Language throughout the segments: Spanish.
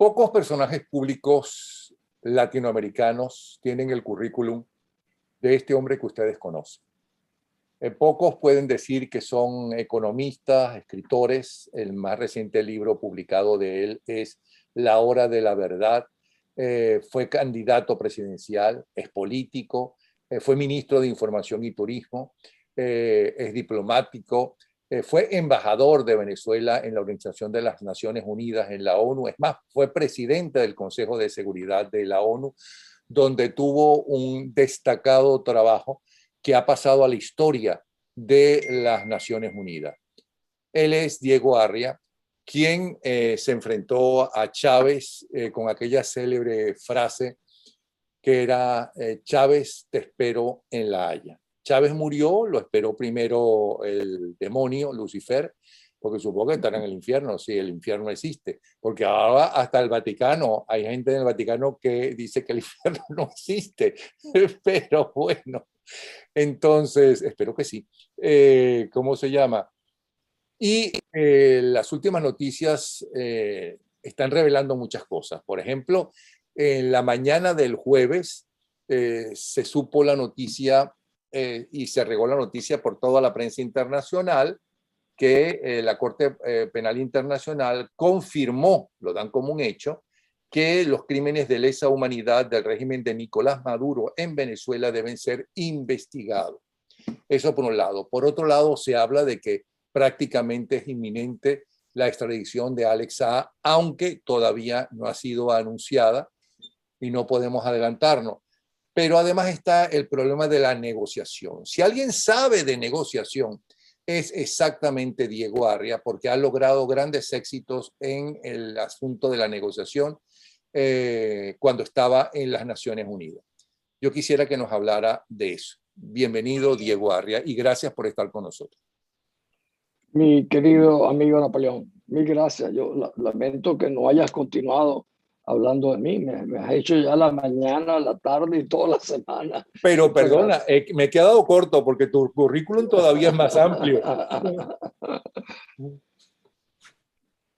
Pocos personajes públicos latinoamericanos tienen el currículum de este hombre que ustedes conocen. Pocos pueden decir que son economistas, escritores. El más reciente libro publicado de él es La Hora de la Verdad. Fue candidato presidencial, es político, fue ministro de Información y Turismo, es diplomático, fue embajador de Venezuela en la Organización de las Naciones Unidas, en la ONU. Es más, fue presidente del Consejo de Seguridad de la ONU, donde tuvo un destacado trabajo que ha pasado a la historia de las Naciones Unidas. Él es Diego Arria, quien se enfrentó a Chávez con aquella célebre frase que era Chávez, te espero en La Haya. Chávez murió, lo esperó primero el demonio, Lucifer, porque supongo que estará en el infierno, si el infierno existe, porque ahora hasta el Vaticano, hay gente en el Vaticano que dice que el infierno no existe, pero bueno, entonces, espero que sí. ¿Cómo se llama? Y las últimas noticias están revelando muchas cosas. Por ejemplo, en la mañana del jueves se supo la noticia y se regó la noticia por toda la prensa internacional que la Corte Penal Internacional confirmó, lo dan como un hecho, que los crímenes de lesa humanidad del régimen de Nicolás Maduro en Venezuela deben ser investigados. Eso por un lado. Por otro lado, se habla de que prácticamente es inminente la extradición de Alex Saab, aunque todavía no ha sido anunciada y no podemos adelantarnos. Pero además está el problema de la negociación. Si alguien sabe de negociación, es exactamente Diego Arria, porque ha logrado grandes éxitos en el asunto de la negociación cuando estaba en las Naciones Unidas. Yo quisiera que nos hablara de eso. Bienvenido, Diego Arria, y gracias por estar con nosotros. Mi querido amigo Napoleón, mil gracias. Yo lamento que no hayas continuado hablando de mí. Me has hecho ya la mañana, la tarde y toda la semana. Pero perdona, me he quedado corto porque tu currículum todavía es más amplio.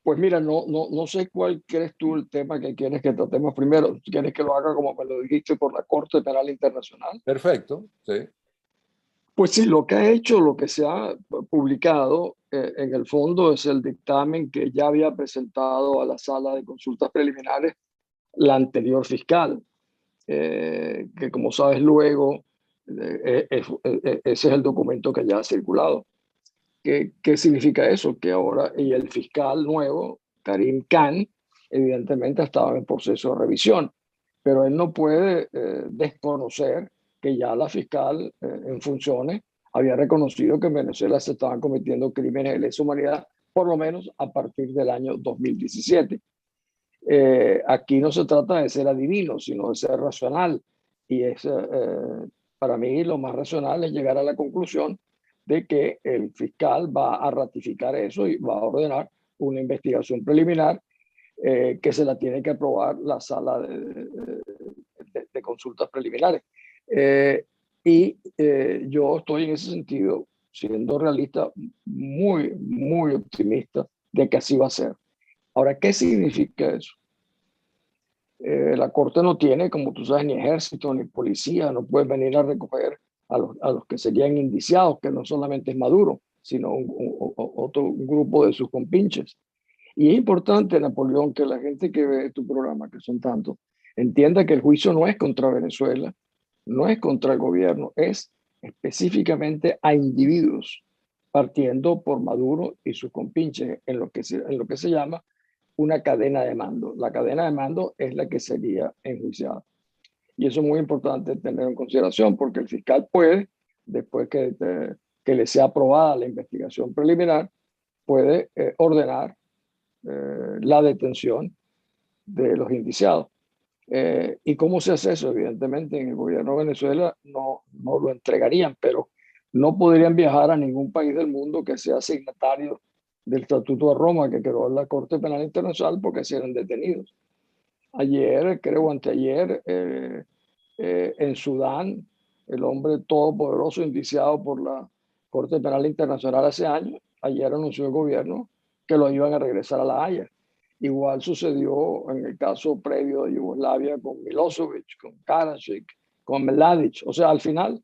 Pues mira, no sé cuál crees tú el tema que quieres que tratemos primero. ¿Quieres que lo haga como me lo dijiste por la Corte Penal Internacional? Perfecto, sí. Pues sí, lo que ha hecho, lo que se ha publicado en el fondo es el dictamen que ya había presentado a la Sala de Consultas Preliminares la anterior fiscal, que como sabes luego, ese es el documento que ya ha circulado. ¿Qué significa eso? Que ahora y el fiscal nuevo, Karim Khan, evidentemente estaba en proceso de revisión, pero él no puede desconocer que ya la fiscal en funciones había reconocido que en Venezuela se estaban cometiendo crímenes de lesa humanidad, por lo menos a partir del año 2017. Aquí no se trata de ser adivino, sino de ser racional. Y para mí lo más racional es llegar a la conclusión de que el fiscal va a ratificar eso y va a ordenar una investigación preliminar que se la tiene que aprobar la sala de consultas preliminares. Yo estoy en ese sentido, siendo realista, muy optimista de que así va a ser. Ahora, ¿qué significa eso? La Corte no tiene, como tú sabes, ni ejército ni policía, no puede venir a recoger a los que serían indiciados, que no solamente es Maduro, sino otro grupo de sus compinches. Y es importante, Napoleón, que la gente que ve tu programa, que son tantos, entienda que el juicio no es contra Venezuela, no es contra el gobierno, es específicamente a individuos, partiendo por Maduro y sus compinches, en lo que se llama una cadena de mando. La cadena de mando es la que sería enjuiciada. Y eso es muy importante tener en consideración porque el fiscal puede, después que le sea aprobada la investigación preliminar, puede ordenar la detención de los indiciados. ¿Y cómo se hace eso? Evidentemente en el gobierno de Venezuela no lo entregarían, pero no podrían viajar a ningún país del mundo que sea signatario del Estatuto de Roma que creó la Corte Penal Internacional porque se eran detenidos. Ayer, creo anteayer, en Sudán, el hombre todopoderoso indiciado por la Corte Penal Internacional hace años, ayer anunció el gobierno que lo iban a regresar a La Haya. Igual sucedió en el caso previo de Yugoslavia con Milosevic, con Karadzic, con Mladic. O sea, al final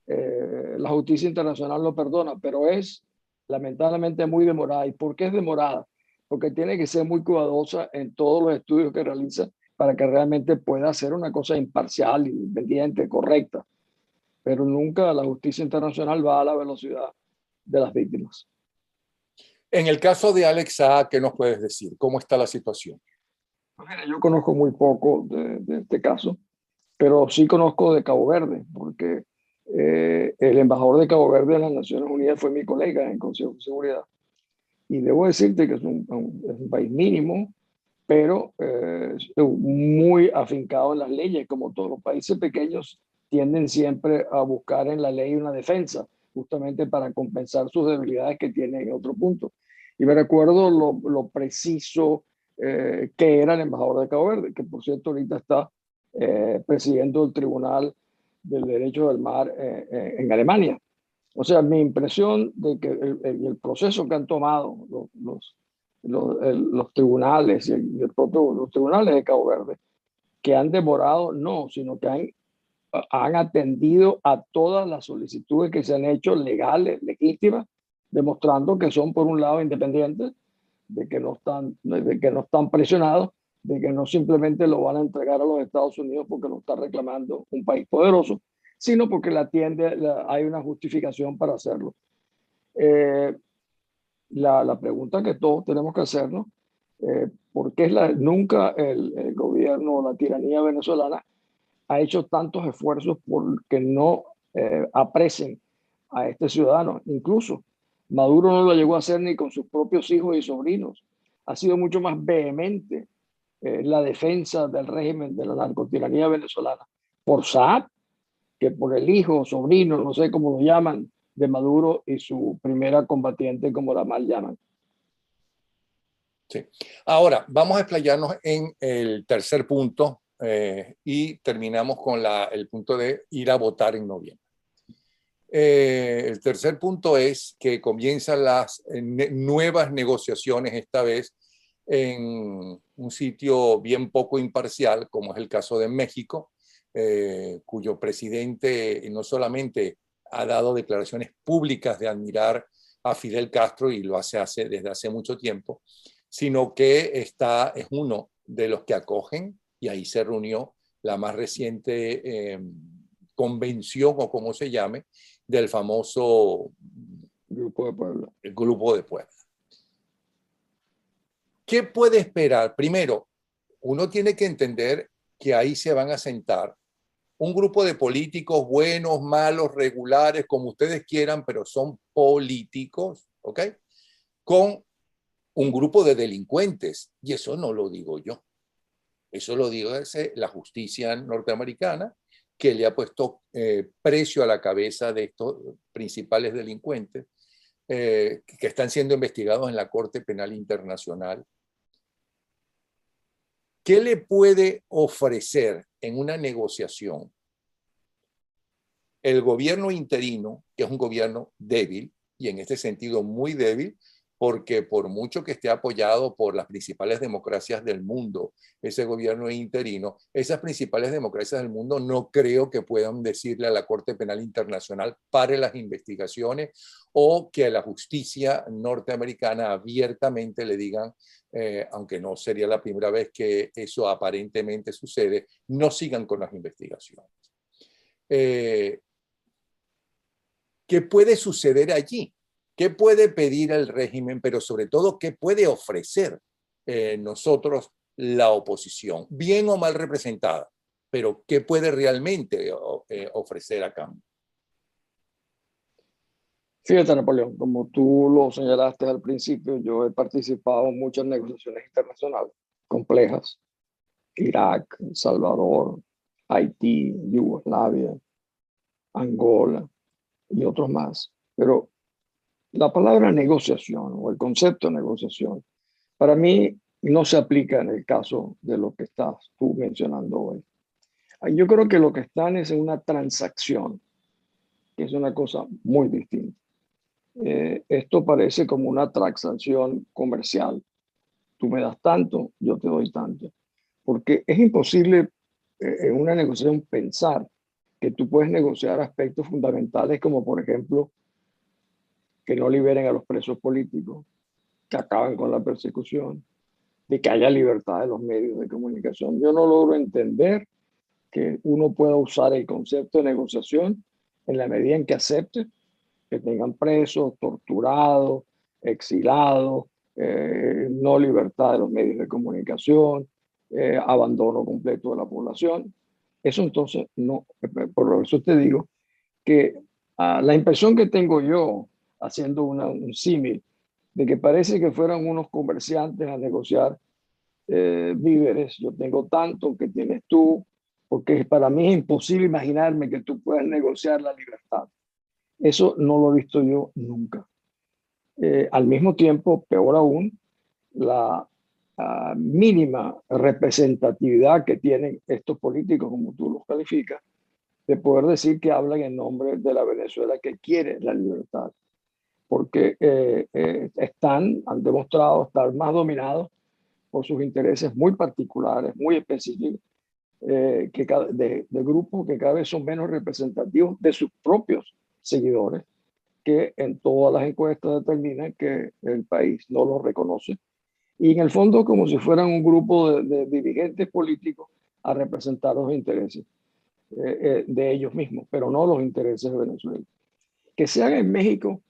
la justicia internacional lo perdona, pero es lamentablemente muy demorada. ¿Y por qué es demorada? Porque tiene que ser muy cuidadosa en todos los estudios que realiza para que realmente pueda hacer una cosa imparcial, independiente, correcta. Pero nunca la justicia internacional va a la velocidad de las víctimas. En el caso de Alex Saab, ¿qué nos puedes decir? ¿Cómo está la situación? Mira, yo conozco muy poco de este caso, pero sí conozco de Cabo Verde, porque el embajador de Cabo Verde en las Naciones Unidas fue mi colega en el Consejo de Seguridad. Y debo decirte que es un país mínimo, pero muy afincado en las leyes, como todos los países pequeños tienden siempre a buscar en la ley una defensa, justamente para compensar sus debilidades que tienen en otro punto. Y me recuerdo lo preciso que era el embajador de Cabo Verde, que por cierto ahorita está presidiendo el Tribunal del Derecho del Mar en Alemania. O sea, mi impresión de que el proceso que han tomado los tribunales y los tribunales de Cabo Verde, que han demorado, no, sino que han atendido a todas las solicitudes que se han hecho legales, legítimas, demostrando que son, por un lado, independientes, de que no están presionados, de que no simplemente lo van a entregar a los Estados Unidos porque lo está reclamando un país poderoso, sino porque hay una justificación para hacerlo. Eh, la pregunta que todos tenemos que hacernos, ¿por qué nunca el gobierno o la tiranía venezolana ha hecho tantos esfuerzos por que no apresen a este ciudadano? Incluso Maduro no lo llegó a hacer ni con sus propios hijos y sobrinos. Ha sido mucho más vehemente la defensa del régimen de la narcotiranía venezolana por Saab que por el hijo, sobrino, no sé cómo lo llaman, de Maduro y su primera combatiente, como la mal llaman. Sí. Ahora, vamos a explayarnos en el tercer punto y terminamos con el punto de ir a votar en noviembre. El tercer punto es que comienzan las nuevas negociaciones, esta vez en un sitio bien poco imparcial, como es el caso de México, cuyo presidente no solamente ha dado declaraciones públicas de admirar a Fidel Castro y lo hace desde hace mucho tiempo, sino que es uno de los que acogen, y ahí se reunió la más reciente convención o como se llame, del famoso Grupo de Puebla. El Grupo de Puebla. ¿Qué puede esperar? Primero, uno tiene que entender que ahí se van a sentar un grupo de políticos buenos, malos, regulares, como ustedes quieran, pero son políticos, ¿ok? Con un grupo de delincuentes. Y eso no lo digo yo. Eso lo dice la justicia norteamericana, que le ha puesto precio a la cabeza de estos principales delincuentes que están siendo investigados en la Corte Penal Internacional. ¿Qué le puede ofrecer en una negociación el gobierno interino, que es un gobierno débil, y en este sentido muy débil, porque por mucho que esté apoyado por las principales democracias del mundo, ese gobierno interino, esas principales democracias del mundo no creo que puedan decirle a la Corte Penal Internacional pare las investigaciones o que a la justicia norteamericana abiertamente le digan, aunque no sería la primera vez que eso aparentemente sucede, no sigan con las investigaciones. ¿Qué puede suceder allí? ¿Qué puede pedir el régimen? Pero sobre todo, ¿qué puede ofrecer nosotros la oposición? Bien o mal representada, pero ¿qué puede realmente ofrecer a cambio? Fíjate, Napoleón, como tú lo señalaste al principio, yo he participado en muchas negociaciones internacionales complejas. Irak, El Salvador, Haití, Yugoslavia, Angola y otros más. Pero la palabra negociación o el concepto de negociación para mí no se aplica en el caso de lo que estás tú mencionando hoy. Yo creo que lo que están es en una transacción, que es una cosa muy distinta. Esto parece como una transacción comercial, tú me das tanto, yo te doy tanto. Porque es imposible en una negociación pensar que tú puedes negociar aspectos fundamentales como, por ejemplo, que no liberen a los presos políticos, que acaben con la persecución, de que haya libertad de los medios de comunicación. Yo no logro entender que uno pueda usar el concepto de negociación en la medida en que acepte que tengan presos, torturados, exilados, no libertad de los medios de comunicación, abandono completo de la población. Eso entonces no, por eso te digo que la impresión que tengo yo haciendo un símil de que parece que fueran unos comerciantes a negociar víveres. Yo tengo tanto que tienes tú, porque para mí es imposible imaginarme que tú puedas negociar la libertad. Eso no lo he visto yo nunca. Al mismo tiempo, peor aún, la mínima representatividad que tienen estos políticos, como tú los calificas, de poder decir que hablan en nombre de la Venezuela que quiere la libertad, porque han demostrado estar más dominados por sus intereses muy particulares, muy específicos, de grupos que cada vez son menos representativos de sus propios seguidores, que en todas las encuestas determinan que el país no los reconoce. Y en el fondo como si fueran un grupo de dirigentes políticos a representar los intereses de ellos mismos, pero no los intereses de Venezuela. Que se haga en México,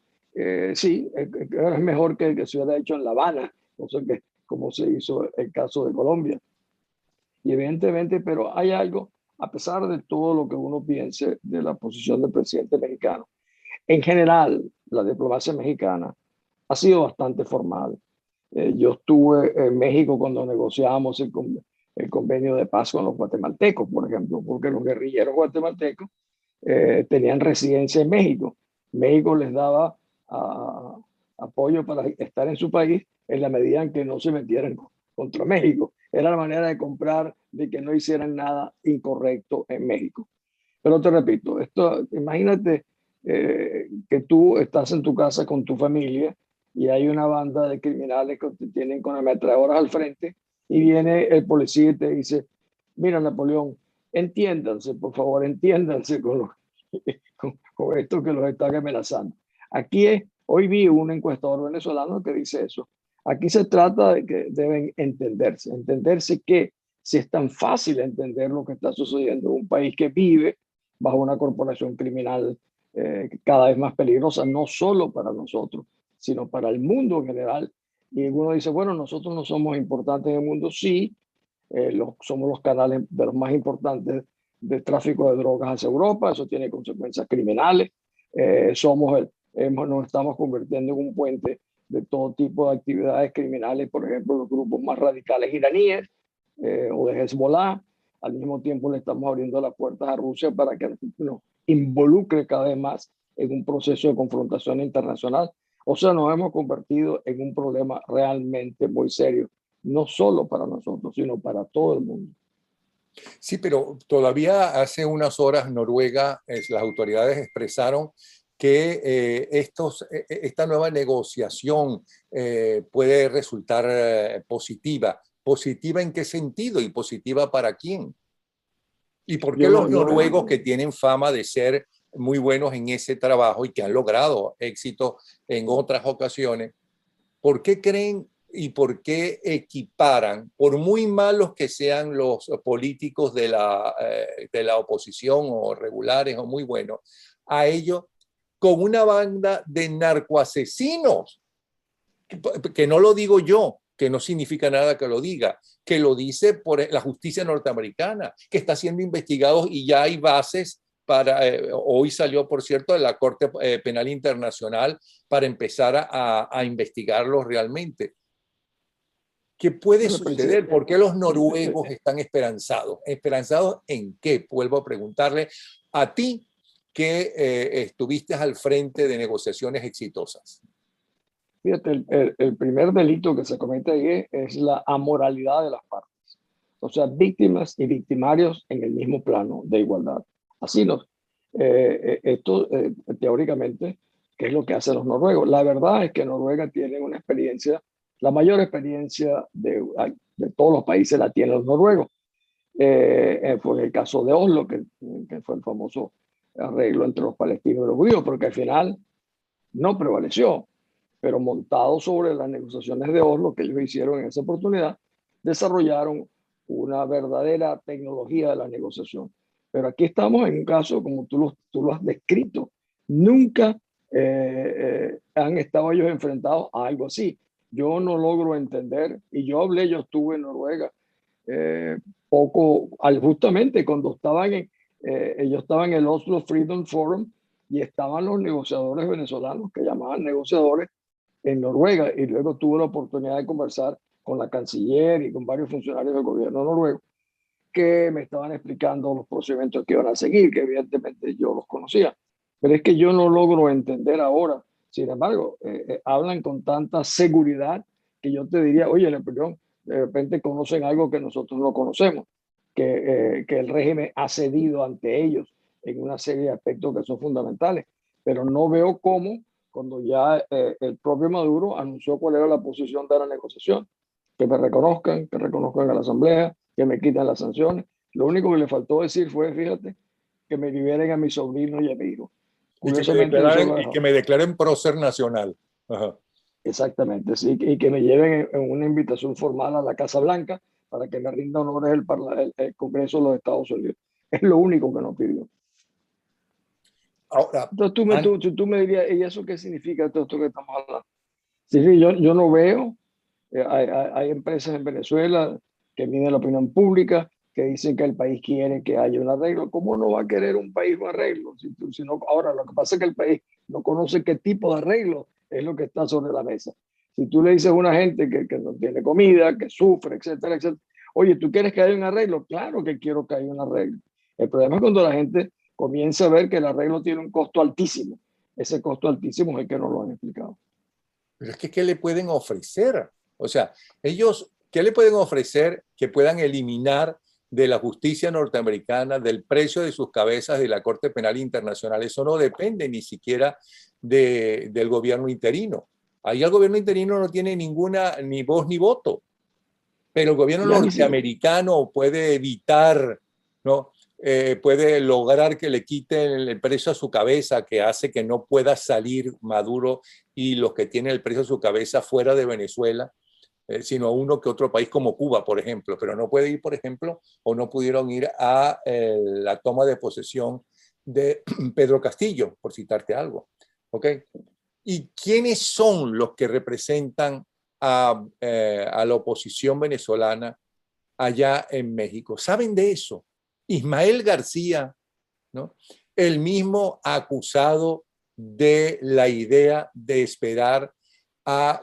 sí, es mejor que se hubiera hecho en La Habana, no sé qué, como se hizo el caso de Colombia. Y evidentemente, pero hay algo, a pesar de todo lo que uno piense de la posición del presidente mexicano, en general, la diplomacia mexicana ha sido bastante formal. Yo estuve en México cuando negociábamos el convenio de paz con los guatemaltecos, por ejemplo, porque los guerrilleros guatemaltecos tenían residencia en México. México les daba apoyo para estar en su país en la medida en que no se metieran contra México. Era la manera de comprar, de que no hicieran nada incorrecto en México. Pero te repito, imagínate que tú estás en tu casa con tu familia y hay una banda de criminales que te tienen con ametralladoras al frente y viene el policía y te dice, mira Napoleón, entiéndanse, por favor, entiéndanse con esto que los están amenazando. Hoy vi un encuestador venezolano que dice eso. Aquí se trata de que deben entenderse que si es tan fácil entender lo que está sucediendo en un país que vive bajo una corporación criminal cada vez más peligrosa, no solo para nosotros, sino para el mundo en general. Y uno dice, bueno, nosotros no somos importantes en el mundo, sí, somos los canales de los más importantes de tráfico de drogas hacia Europa, eso tiene consecuencias criminales, nos estamos convirtiendo en un puente de todo tipo de actividades criminales, por ejemplo, los grupos más radicales iraníes o de Hezbollah. Al mismo tiempo le estamos abriendo las puertas a Rusia para que nos involucre cada vez más en un proceso de confrontación internacional. O sea, nos hemos convertido en un problema realmente muy serio, no solo para nosotros, sino para todo el mundo. Sí, pero todavía hace unas horas Noruega, las autoridades expresaron que esta nueva negociación puede resultar positiva. ¿Positiva en qué sentido y positiva para quién? ¿Y por qué los noruegos, que tienen fama de ser muy buenos en ese trabajo y que han logrado éxito en otras ocasiones, por qué creen y por qué equiparan, por muy malos que sean los políticos de la oposición o regulares o muy buenos, a ellos con una banda de narcoasesinos? Que no lo digo yo, que no significa nada que lo diga, que lo dice por la justicia norteamericana, que está siendo investigados y ya hay bases para, hoy salió, por cierto, de la Corte Penal Internacional para empezar a investigarlos realmente. ¿Qué puede suceder? ¿Por qué los noruegos están esperanzados? ¿Esperanzados en qué? Vuelvo a preguntarle a ti que estuviste al frente de negociaciones exitosas. Fíjate, el primer delito que se comete ahí es la amoralidad de las partes. O sea, víctimas y victimarios en el mismo plano de igualdad. Así esto teóricamente, ¿qué es lo que hacen los noruegos? La verdad es que Noruega tiene una experiencia La mayor experiencia de todos los países la tienen los noruegos. Fue el caso de Oslo, que fue el famoso arreglo entre los palestinos y los judíos, porque al final no prevaleció, pero montado sobre las negociaciones de Oslo que ellos hicieron en esa oportunidad, desarrollaron una verdadera tecnología de la negociación. Pero aquí estamos en un caso, como tú lo has descrito, nunca han estado ellos enfrentados a algo así. Yo no logro entender, y yo estuve en Noruega eh, justamente cuando ellos estaban en el Oslo Freedom Forum y estaban los negociadores venezolanos que llamaban negociadores en Noruega, y luego tuve la oportunidad de conversar con la canciller y con varios funcionarios del gobierno noruego que me estaban explicando los procedimientos que iban a seguir, que evidentemente yo los conocía. Pero es que yo no logro entender ahora. Sin embargo, hablan con tanta seguridad que yo te diría, oye, Napoleón, de repente conocen algo que nosotros no conocemos, que el régimen ha cedido ante ellos en una serie de aspectos que son fundamentales. Pero no veo cómo, cuando ya el propio Maduro anunció cuál era la posición de la negociación, que reconozcan a la Asamblea, que me quitan las sanciones. Lo único que le faltó decir fue, fíjate, que me liberen a mi sobrino y a mi hijo. Curiosamente, eso lo y que dejó. me declaren prócer nacional. Ajá. Exactamente, sí, y que me lleven en una invitación formal a la Casa Blanca para que me rinda honores el Congreso de los Estados Unidos. Es lo único que nos pidió. Ahora, Entonces tú me dirías, ¿y eso qué significa todo esto que estamos hablando? Sí, sí, yo no veo. Hay empresas en Venezuela que miden la opinión pública, que dicen que el país quiere que haya un arreglo. ¿Cómo no va a querer un país un arreglo? Si no, ahora, lo que pasa es que el país no conoce qué tipo de arreglo es lo que está sobre la mesa. Si tú le dices a una gente que no tiene comida, que sufre, etcétera, etcétera, oye, ¿tú quieres que haya un arreglo? Claro que quiero que haya un arreglo. El problema es cuando la gente comienza a ver que el arreglo tiene un costo altísimo. Ese costo altísimo es el que no lo han explicado. pero es que, ¿qué le pueden ofrecer? O sea, ellos, ¿qué le pueden ofrecer que puedan eliminar de la justicia norteamericana, del precio de sus cabezas de la Corte Penal Internacional? Eso no depende ni siquiera del gobierno interino. Ahí el gobierno interino no tiene ninguna, ni voz ni voto, pero el gobierno Ya ni si, norteamericano puede evitar, ¿no? Puede lograr que le quiten el precio a su cabeza, que hace que no pueda salir Maduro y los que tienen el precio a su cabeza fuera de Venezuela, sino a uno que otro país como Cuba, por ejemplo. Pero no puede ir, por ejemplo, o no pudieron ir a la toma de posesión de Pedro Castillo, por citarte algo. ¿Ok? ¿Y quiénes son los que representan a la oposición venezolana allá en México? ¿Saben de eso? Ismael García, ¿no? El mismo acusado de la idea de esperar a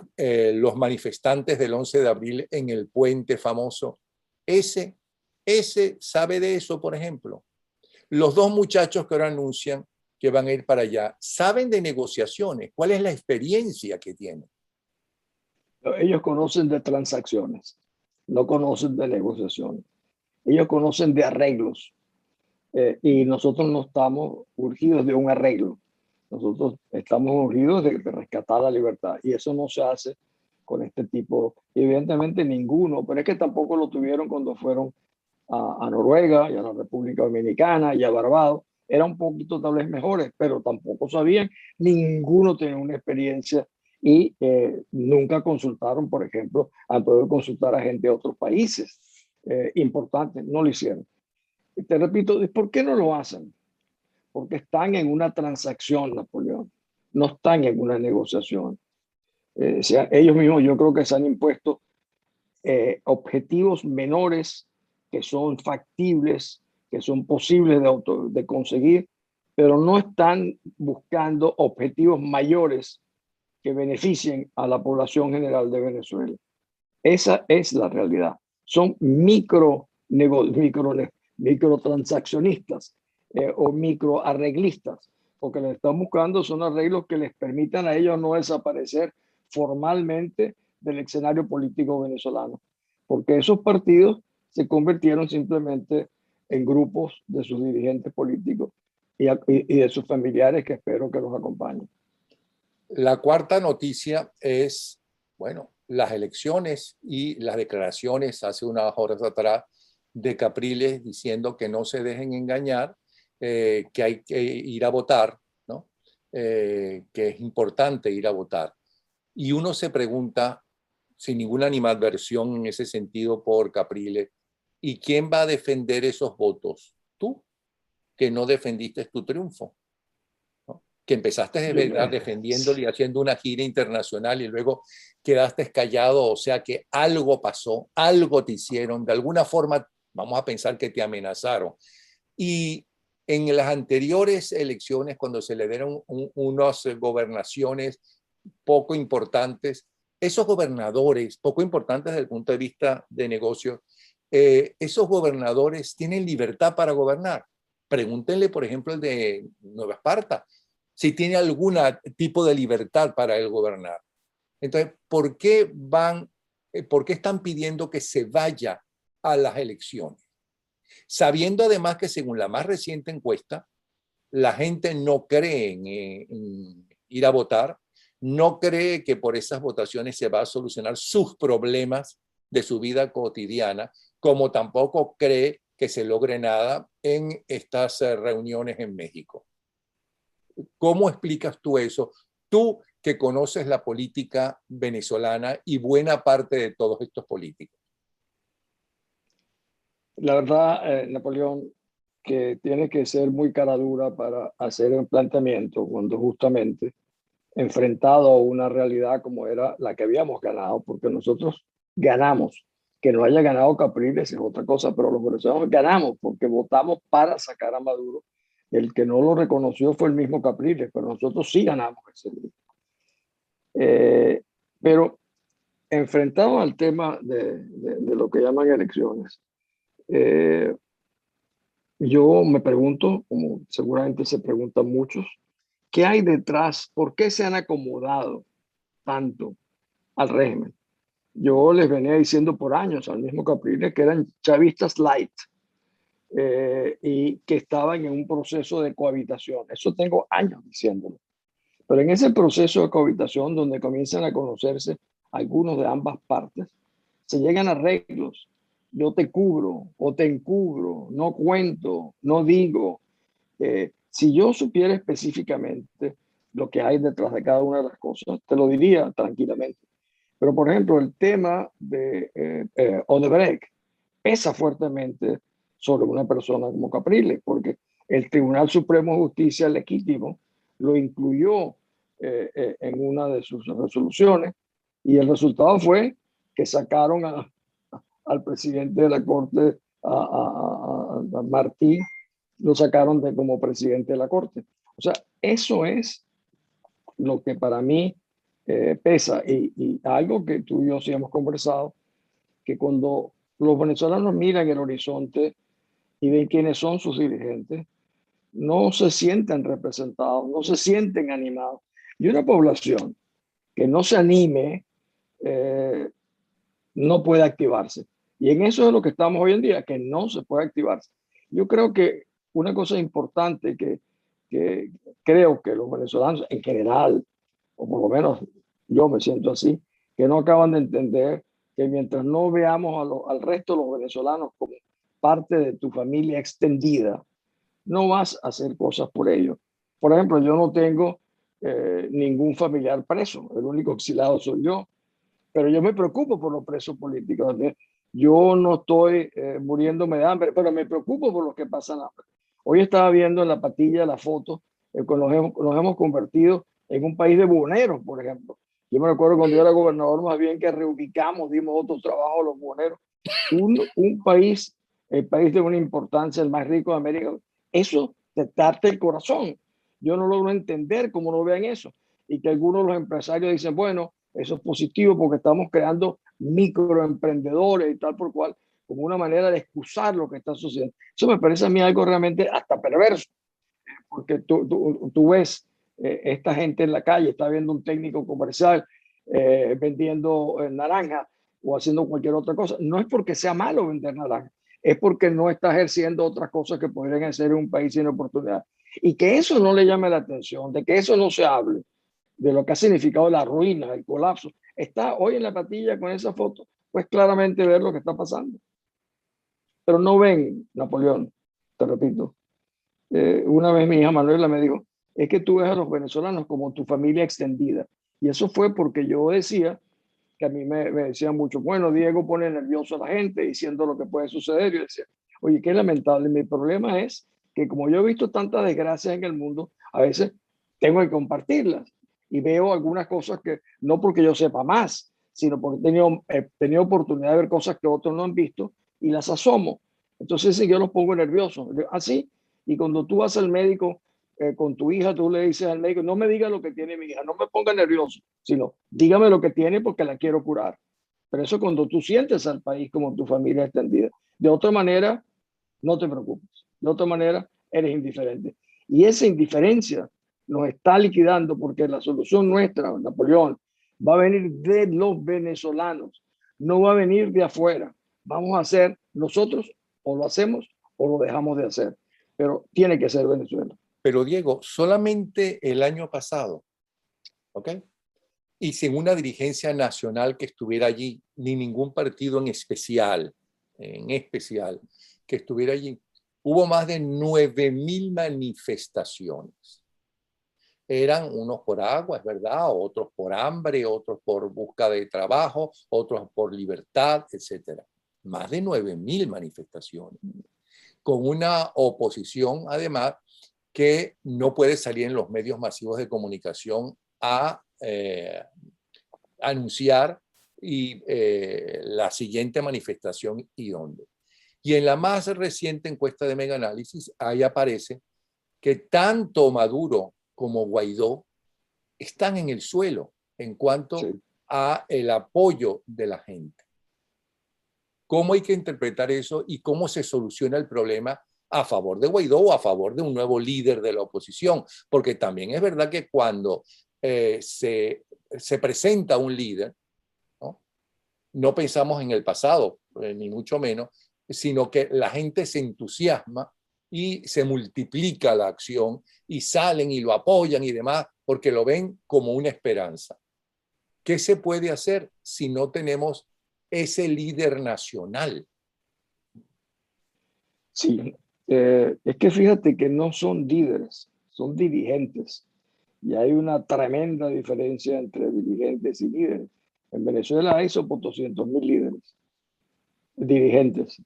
los manifestantes del 11 de abril en el puente famoso. Ese, ese sabe de eso, por ejemplo. Los dos muchachos que ahora anuncian que van a ir para allá, saben de negociaciones. ¿Cuál es la experiencia que tienen? ellos conocen de transacciones, no conocen de negociaciones. Ellos conocen de arreglos y nosotros no estamos urgidos de un arreglo. Nosotros estamos urgidos de rescatar la libertad y eso no se hace con este tipo. Evidentemente ninguno, pero es que tampoco lo tuvieron cuando fueron a Noruega y a la República Dominicana y a Barbados. Eran un poquito tal vez mejores, pero tampoco sabían. Ninguno tenía una experiencia y nunca consultaron, por ejemplo, han podido consultar a gente de otros países importantes, no lo hicieron. Y te repito, ¿por qué no lo hacen? Porque están en una transacción, Napoleón, no están en una negociación. O sea, ellos mismos yo creo que se han impuesto objetivos menores que son factibles, que son posibles de conseguir, pero no están buscando objetivos mayores que beneficien a la población general de Venezuela. Esa es la realidad. Son microtransaccionistas o microarreglistas, porque lo que están buscando son arreglos que les permitan a ellos no desaparecer formalmente del escenario político venezolano, porque esos partidos se convirtieron simplemente en grupos de sus dirigentes políticos y de sus familiares que espero que los acompañen. La cuarta noticia es, bueno, las elecciones y las declaraciones hace unas horas atrás de Capriles diciendo que no se dejen engañar, que hay que ir a votar, ¿no? Que es importante ir a votar. Y uno se pregunta, sin ninguna animadversión en ese sentido por Capriles, ¿y quién va a defender esos votos? Tú, que no defendiste tu triunfo, ¿no? Que empezaste de verdad defendiéndolo y haciendo una gira internacional y luego quedaste callado, o sea que algo pasó, algo te hicieron, de alguna forma vamos a pensar que te amenazaron. Y en las anteriores elecciones, cuando se le dieron unas gobernaciones poco importantes, esos gobernadores, poco importantes desde el punto de vista de negocios, esos gobernadores tienen libertad para gobernar. Pregúntenle, por ejemplo, el de Nueva Esparta, si tiene algún tipo de libertad para él gobernar. Entonces, ¿por qué están pidiendo que se vaya a las elecciones? Sabiendo además que según la más reciente encuesta, la gente no cree en ir a votar, no cree que por esas votaciones se va a solucionar sus problemas de su vida cotidiana, como tampoco cree que se logre nada en estas reuniones en México. ¿Cómo explicas tú eso? Tú que conoces la política venezolana y buena parte de todos estos políticos. La verdad, Napoleón, que tiene que ser muy cara dura para hacer un planteamiento cuando justamente enfrentado a una realidad como era la que habíamos ganado, porque nosotros ganamos. Que no haya ganado Capriles es otra cosa, pero los venezolanos ganamos porque votamos para sacar a Maduro. El que no lo reconoció fue el mismo Capriles, pero nosotros sí ganamos ese grupo. Pero enfrentado al tema de lo que llaman elecciones, yo me pregunto, como seguramente se preguntan muchos, ¿qué hay detrás? ¿Por qué se han acomodado tanto al régimen? Yo les venía diciendo por años al mismo Capriles que eran chavistas light y que estaban en un proceso de cohabitación. Eso tengo años diciéndolo. Pero en ese proceso de cohabitación, donde comienzan a conocerse algunos de ambas partes, se llegan a arreglos. Yo te cubro o te encubro, no cuento, no digo. Si yo supiera específicamente lo que hay detrás de cada una de las cosas, te lo diría tranquilamente. Pero, por ejemplo, el tema de Odebrecht pesa fuertemente sobre una persona como Capriles, porque el Tribunal Supremo de Justicia legítimo lo incluyó en una de sus resoluciones y el resultado fue que sacaron al presidente de la Corte, a Martí, lo sacaron como presidente de la Corte. O sea, eso es lo que para mí pesa y algo que tú y yo sí hemos conversado, que cuando los venezolanos miran el horizonte y ven quiénes son sus dirigentes, no se sienten representados, no se sienten animados. Y una población que no se anime no puede activarse. Y en eso es lo que estamos hoy en día, que no se puede activarse. Yo creo que una cosa importante que creo que los venezolanos en general, o por lo menos yo me siento así, que no acaban de entender que mientras no veamos al resto de los venezolanos como parte de tu familia extendida, no vas a hacer cosas por ellos. Por ejemplo, yo no tengo ningún familiar preso, el único exilado soy yo, pero yo me preocupo por los presos políticos. Yo no estoy muriéndome de hambre, pero me preocupo por los que pasan hambre. Hoy estaba viendo en la patilla la foto, nos hemos convertido en un país de buhoneros, por ejemplo. Yo me recuerdo cuando yo era gobernador, más bien que reubicamos, dimos otro trabajo a los buhoneros. Un país, el país de una importancia, el más rico de América, eso te parte el corazón. Yo no logro entender cómo no vean eso. Y que algunos de los empresarios dicen, bueno, eso es positivo porque estamos creando microemprendedores y tal por cual, como una manera de excusar lo que está sucediendo. Eso me parece a mí algo realmente hasta perverso, porque tú ves esta gente en la calle, está viendo un técnico comercial vendiendo naranja o haciendo cualquier otra cosa. No es porque sea malo vender naranja, es porque no está ejerciendo otras cosas que podrían hacer en un país sin oportunidad. Y que eso no le llame la atención, de que eso no se hable, de lo que ha significado la ruina, el colapso. está hoy en la patilla con esa foto, pues claramente ver lo que está pasando. Pero no ven, Napoleón, te repito. Una vez mi hija Manuela me dijo, es que tú ves a los venezolanos como tu familia extendida. Y eso fue porque yo decía, que a mí me decían mucho, bueno, Diego pone nervioso a la gente diciendo lo que puede suceder. Yo decía, oye, qué lamentable. Mi problema es que como yo he visto tantas desgracias en el mundo, a veces tengo que compartirlas y veo algunas cosas que no porque yo sepa más, sino porque he tenido oportunidad de ver cosas que otros no han visto y las asomo. Entonces, si yo los pongo nerviosos, así, y cuando tú vas al médico con tu hija, tú le dices al médico, no me diga lo que tiene mi hija, no me ponga nervioso, sino dígame lo que tiene porque la quiero curar. Pero eso cuando tú sientes al país como tu familia extendida. De otra manera, no te preocupes. De otra manera, eres indiferente. Y esa indiferencia nos está liquidando porque la solución nuestra, Napoleón, va a venir de los venezolanos, no va a venir de afuera. Vamos a hacer nosotros, o lo hacemos o lo dejamos de hacer. Pero tiene que ser Venezuela. Pero Diego, solamente el año pasado, ¿ok? Y sin una dirigencia nacional que estuviera allí, ni ningún partido en especial, que estuviera allí, hubo más de 9.000 manifestaciones. Eran unos por agua, es verdad, otros por hambre, otros por busca de trabajo, otros por libertad, etcétera. Más de 9.000 manifestaciones, con una oposición, además, que no puede salir en los medios masivos de comunicación a anunciar la siguiente manifestación y dónde. Y en la más reciente encuesta de Mega Análisis, ahí aparece que tanto Maduro como Guaidó están en el suelo en cuanto Sí. a el apoyo de la gente. ¿Cómo hay que interpretar eso y cómo se soluciona el problema a favor de Guaidó o a favor de un nuevo líder de la oposición? Porque también es verdad que cuando se presenta un líder, no pensamos en el pasado, ni mucho menos, sino que la gente se entusiasma y se multiplica la acción y salen y lo apoyan y demás porque lo ven como una esperanza. ¿Qué se puede hacer si no tenemos ese líder nacional? Sí, es que fíjate que no son líderes, son dirigentes. Y hay una tremenda diferencia entre dirigentes y líderes. En Venezuela hay por 200.000 líderes, dirigentes,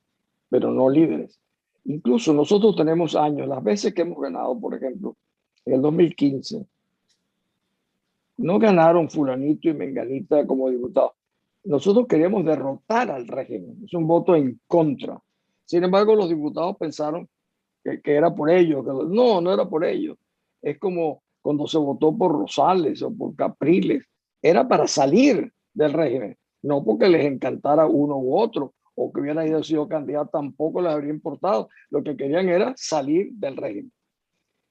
pero no líderes. Incluso nosotros tenemos años, las veces que hemos ganado, por ejemplo, en el 2015, no ganaron fulanito y menganita como diputados. Nosotros queríamos derrotar al régimen, es un voto en contra. Sin embargo, los diputados pensaron que era por ellos. No, no era por ellos. Es como cuando se votó por Rosales o por Capriles. Era para salir del régimen, no porque les encantara uno u otro o que hubiera ido sido candidato, tampoco les habría importado. Lo que querían era salir del régimen.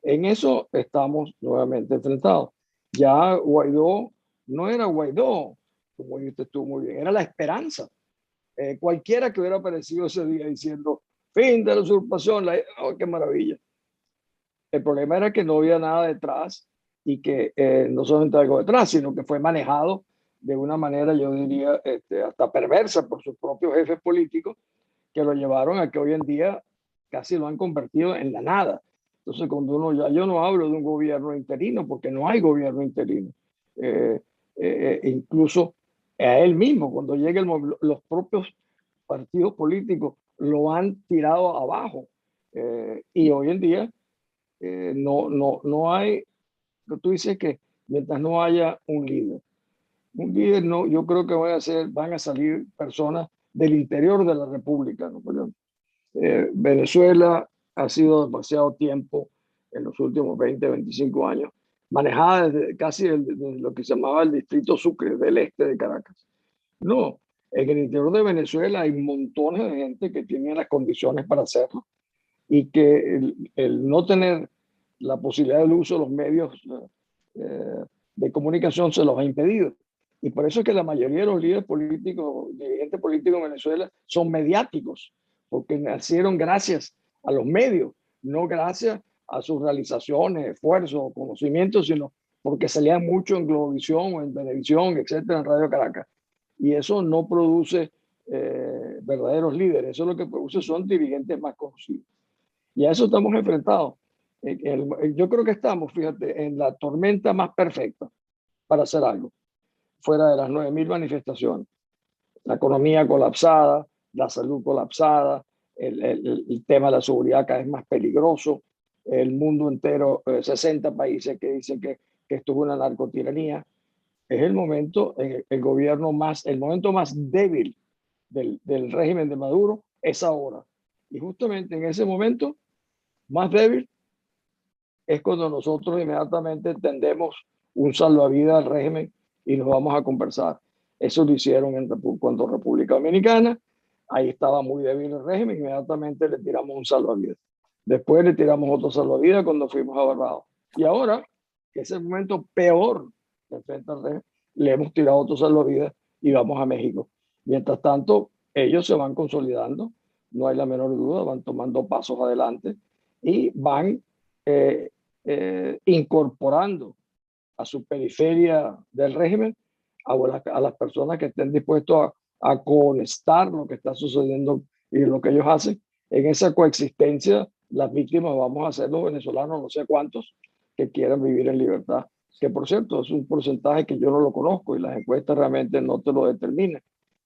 En eso estamos nuevamente enfrentados. Ya Guaidó no era Guaidó, como dijiste tú muy bien, era la esperanza. Cualquiera que hubiera aparecido ese día diciendo fin de la usurpación, oh, qué maravilla. El problema era que no había nada detrás y que no solamente algo detrás, sino que fue manejado de una manera, yo diría, hasta perversa por sus propios jefes políticos, que lo llevaron a que hoy en día casi lo han convertido en la nada. Entonces, cuando yo no hablo de un gobierno interino, porque no hay gobierno interino. Incluso a él mismo, cuando llega los propios partidos políticos lo han tirado abajo. Y hoy en día no hay, tú dices que mientras no haya un líder no, yo creo que van a salir personas del interior de la República, ¿no? Venezuela ha sido demasiado tiempo en los últimos 20, 25 años, manejada desde casi desde lo que se llamaba el distrito Sucre del este de Caracas. No, en el interior de Venezuela hay montones de gente que tiene las condiciones para hacerlo y que el no tener la posibilidad del uso de los medios de comunicación se los ha impedido. Y por eso es que la mayoría de los líderes políticos, dirigentes políticos en Venezuela son mediáticos, porque nacieron gracias a los medios, no gracias a sus realizaciones, esfuerzos, conocimientos, sino porque salían mucho en Globovisión o en Televisión, etcétera, en Radio Caracas. Y eso no produce verdaderos líderes, eso lo que produce son dirigentes más conocidos. Y a eso estamos enfrentados. Yo creo que estamos, fíjate, en la tormenta más perfecta para hacer algo, fuera de las 9.000 manifestaciones. La economía colapsada, la salud colapsada, el tema de la seguridad cada vez más peligroso, el mundo entero, 60 países que dicen que esto es una narcotiranía. Es el momento, el momento más débil del régimen de Maduro es ahora. Y justamente en ese momento más débil es cuando nosotros inmediatamente tendemos un salvavidas al régimen y nos vamos a conversar. Eso lo hicieron cuando República Dominicana, ahí estaba muy débil el régimen, inmediatamente le tiramos un salvavidas. Después le tiramos otro salvavidas cuando fuimos a Barbados. Y ahora, que es el momento peor de frente al régimen, le hemos tirado otro salvavidas y vamos a México. Mientras tanto, ellos se van consolidando, no hay la menor duda, van tomando pasos adelante y van incorporando a su periferia del régimen a las personas que estén dispuestos a cohonestar lo que está sucediendo y lo que ellos hacen. En esa coexistencia, las víctimas vamos a ser los venezolanos, no sé cuántos, que quieran vivir en libertad. Que por cierto, es un porcentaje que yo no lo conozco y las encuestas realmente no te lo determinan.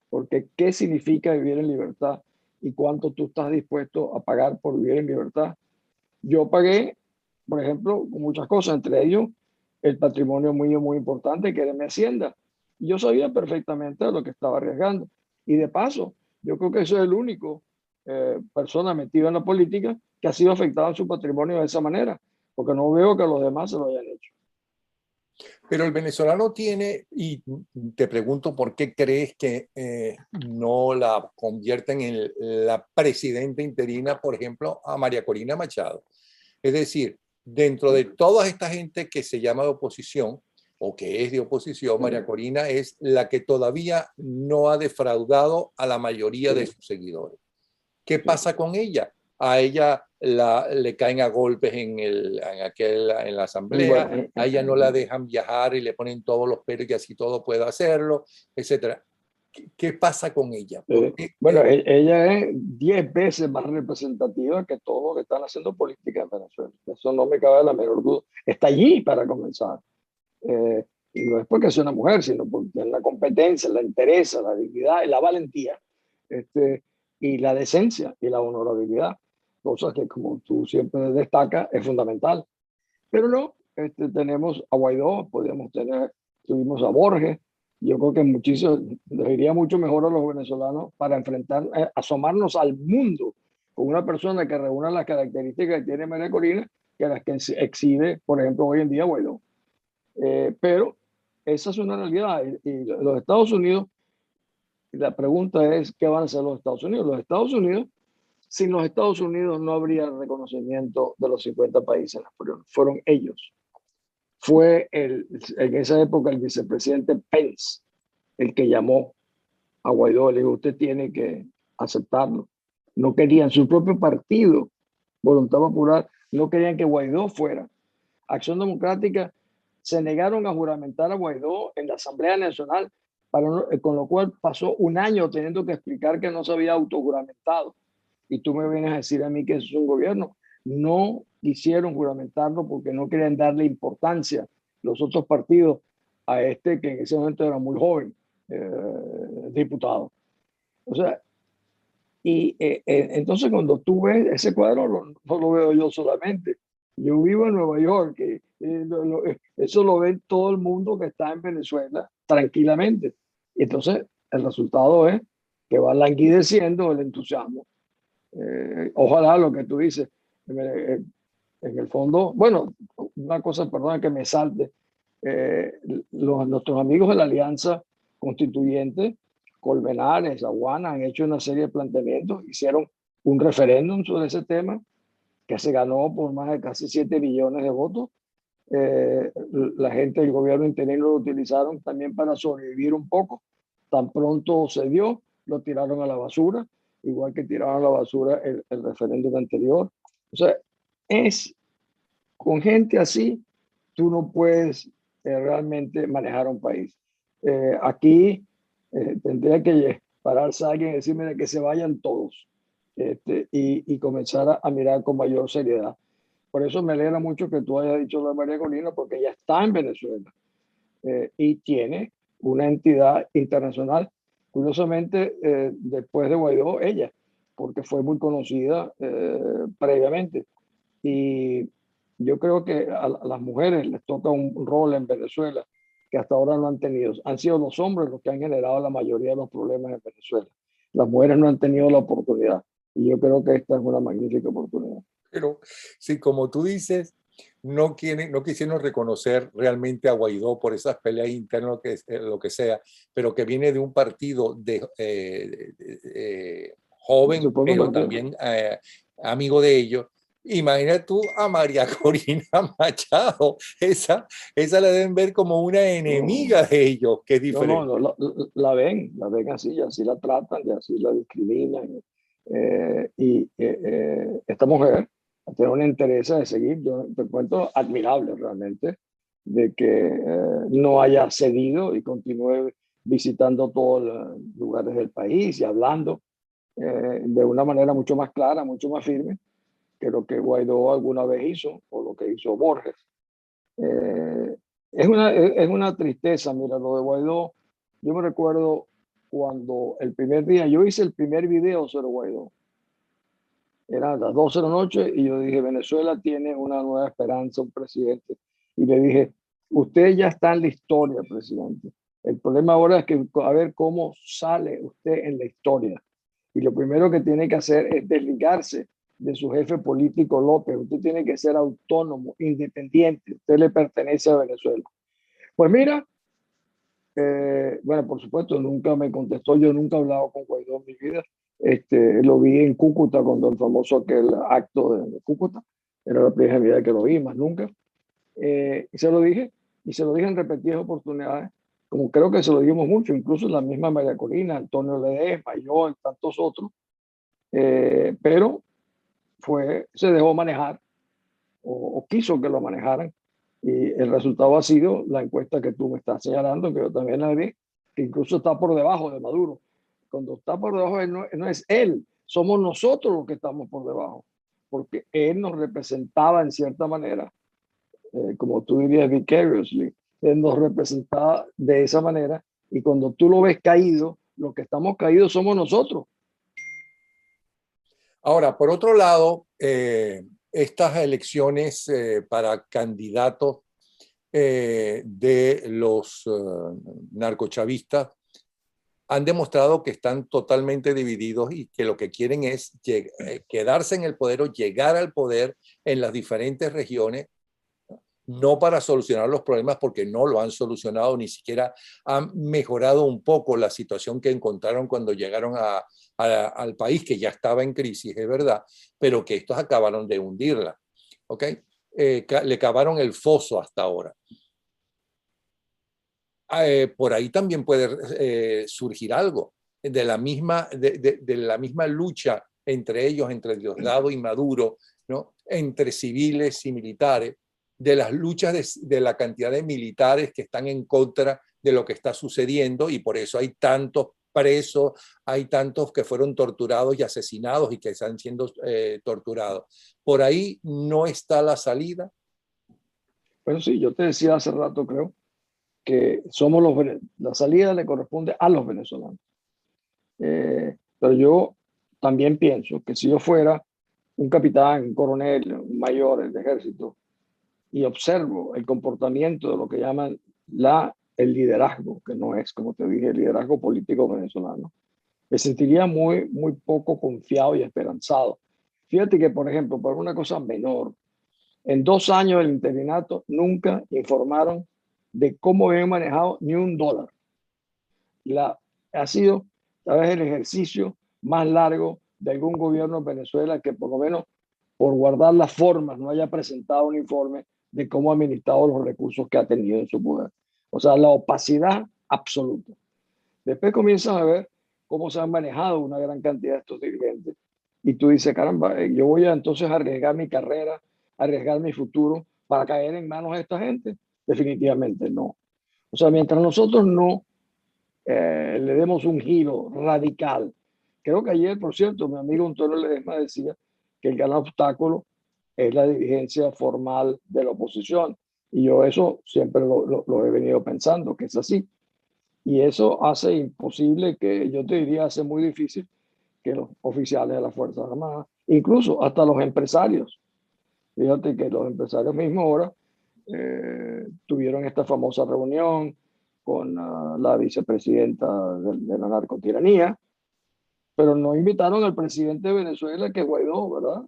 Porque ¿qué significa vivir en libertad? ¿Y cuánto tú estás dispuesto a pagar por vivir en libertad? Yo pagué, por ejemplo, con muchas cosas, entre ellos el patrimonio mío muy importante, que era mi hacienda. Yo sabía perfectamente lo que estaba arriesgando. Y de paso, yo creo que soy el único persona metida en la política que ha sido afectada en su patrimonio de esa manera, porque no veo que los demás se lo hayan hecho. Pero el venezolano tiene, y te pregunto por qué crees que no la convierten en la presidenta interina, por ejemplo, a María Corina Machado. Es decir, dentro de toda esta gente que se llama de oposición o que es de oposición, María Corina es la que todavía no ha defraudado a la mayoría de sus seguidores. ¿Qué pasa con ella? A ella le caen a golpes en la asamblea, Bueno, a ella no la dejan viajar y le ponen todos los pelos y así todo puede hacerlo, etc. ¿Qué pasa con ella? bueno, ella es 10 veces más representativa que todos los que están haciendo política en Venezuela. Eso no me cabe la menor duda. Está allí para comenzar. Y no es porque sea una mujer, sino porque es la competencia, la interesa, la dignidad y la valentía, y la decencia y la honorabilidad, cosas que, como tú siempre destacas, es fundamental. Pero no, tenemos a Guaidó, tuvimos a Borges. Yo creo que muchísimo, les iría mucho mejor a los venezolanos para enfrentar, asomarnos al mundo con una persona que reúna las características que tiene María Corina, que las que exhibe, por ejemplo, hoy en día Guaidó. Pero esa es una realidad. Y los Estados Unidos, la pregunta es, ¿qué van a hacer los Estados Unidos? Los Estados Unidos, sin los Estados Unidos no habría reconocimiento de los 50 países napoleónicos. Fueron ellos. Fue en esa época el vicepresidente Pence el que llamó a Guaidó. Le dijo, usted tiene que aceptarlo. No querían su propio partido, Voluntad Popular, no querían que Guaidó fuera. Acción Democrática se negaron a juramentar a Guaidó en la Asamblea Nacional, con lo cual pasó un año teniendo que explicar que no se había autojuramentado. Y tú me vienes a decir a mí que eso es un gobierno. No quisieron juramentarlo porque no querían darle importancia los otros partidos a que en ese momento era muy joven, diputado. O sea, entonces cuando tú ves ese cuadro, no lo veo yo solamente. Yo vivo en Nueva York, eso lo ve todo el mundo que está en Venezuela tranquilamente. Y entonces el resultado es que va languideciendo el entusiasmo. Ojalá lo que tú dices, en el fondo, bueno, una cosa, perdona que me salte, nuestros amigos de la Alianza Constituyente, Colmenares, Aguana, han hecho una serie de planteamientos, hicieron un referéndum sobre ese tema que se ganó por más de casi 7 millones de votos. La gente del gobierno interino lo utilizaron también para sobrevivir un poco. Tan pronto se dio, lo tiraron a la basura, igual que tiraron a la basura el referéndum anterior. O sea, con gente así, tú no puedes realmente manejar un país. Aquí tendría que pararse alguien y decirme que se vayan todos, y comenzar a mirar con mayor seriedad. Por eso me alegra mucho que tú hayas dicho lo de María Corina, porque ella está en Venezuela, y tiene una entidad internacional. Curiosamente, después de Guaidó, ella, porque fue muy conocida previamente. Y yo creo que a las mujeres les toca un rol en Venezuela que hasta ahora no han tenido. Han sido los hombres los que han generado la mayoría de los problemas en Venezuela. Las mujeres no han tenido la oportunidad. Y yo creo que esta es una magnífica oportunidad. Pero sí, como tú dices, no quisieron reconocer realmente a Guaidó por esas peleas internas, lo que sea, pero que viene de un partido joven, Supongo pero partido. también amigo de ellos. Imagina tú a María Corina Machado, esa la deben ver como una enemiga de ellos, que es diferente. No, la ven así, y así la tratan, y así la discriminan. Esta mujer tiene una interés de seguir, yo te cuento, admirable realmente, de que no haya cedido y continúe visitando todos los lugares del país y hablando de una manera mucho más clara, mucho más firme que lo que Guaidó alguna vez hizo o lo que hizo Borges. Eh, es una tristeza, mira, lo de Guaidó. Yo me recuerdo cuando el primer día, yo hice el primer video sobre Guaidó. Era las 12 de la noche y yo dije, Venezuela tiene una nueva esperanza, un presidente. Y le dije, usted ya está en la historia, presidente. El problema ahora es que a ver cómo sale usted en la historia. Y lo primero que tiene que hacer es desligarse de su jefe político López. Usted tiene que ser autónomo, independiente. Usted le pertenece a Venezuela. Pues mira, bueno, por supuesto, nunca me contestó. Yo nunca he hablado con Guaidó en mi vida. Lo vi en Cúcuta cuando el famoso aquel acto de Cúcuta. Era la primera vez que lo vi, más nunca. Y se lo dije, y se lo dije en repetidas oportunidades, como creo que se lo dijimos mucho, incluso la misma María Corina, Antonio Ledesma, yo y tantos otros. Pero se dejó manejar o quiso que lo manejaran. Y el resultado ha sido la encuesta que tú me estás señalando, que yo también la vi, que incluso está por debajo de Maduro. Cuando está por debajo de él, no es él, somos nosotros los que estamos por debajo, porque él nos representaba en cierta manera, como tú dirías, vicariously, él nos representaba de esa manera, y cuando tú lo ves caído, los que estamos caídos somos nosotros. Ahora, por otro lado, estas elecciones para candidatos de los narcochavistas han demostrado que están totalmente divididos y que lo que quieren es quedarse en el poder o llegar al poder en las diferentes regiones, no para solucionar los problemas porque no lo han solucionado, ni siquiera han mejorado un poco la situación que encontraron cuando llegaron al país, que ya estaba en crisis, es verdad, pero que estos acabaron de hundirla. ¿Ok? Le cavaron el foso hasta ahora. Por ahí también puede surgir algo de la misma lucha entre ellos, entre Diosdado y Maduro, ¿no? Entre civiles y militares, de las luchas de la cantidad de militares que están en contra de lo que está sucediendo, y por eso hay tantos presos, hay tantos que fueron torturados y asesinados y que están siendo torturados. Por ahí no está la salida. Pero sí, yo te decía hace rato, creo, que la salida le corresponde a los venezolanos. Pero yo también pienso que si yo fuera un capitán, un coronel, un mayor del ejército, y observo el comportamiento de lo que llaman el liderazgo, que no es, como te dije, el liderazgo político venezolano, me sentiría muy poco confiado y esperanzado. Fíjate que, por ejemplo, por una cosa menor, en 2 años del interinato nunca informaron de cómo habían manejado ni $1. Ha sido tal vez el ejercicio más largo de algún gobierno en Venezuela que por lo menos por guardar las formas no haya presentado un informe de cómo ha administrado los recursos que ha tenido en su poder. O sea, la opacidad absoluta. Después comienzas a ver cómo se han manejado una gran cantidad de estos dirigentes. Y tú dices, caramba, yo voy a entonces arriesgar mi carrera, arriesgar mi futuro para caer en manos de esta gente. definitivamente no. O sea, mientras nosotros no le demos un giro radical. Creo que ayer, por cierto, mi amigo Antonio Ledesma decía que el gran obstáculo es la dirigencia formal de la oposición. Y yo eso siempre lo he venido pensando, que es así. Y eso hace imposible que, yo te diría, hace muy difícil que los oficiales de las Fuerzas Armadas, incluso hasta los empresarios, fíjate que los empresarios mismos ahora tuvieron esta famosa reunión con la vicepresidenta de la narcotiranía, pero no invitaron al presidente de Venezuela, que es Guaidó, ¿verdad?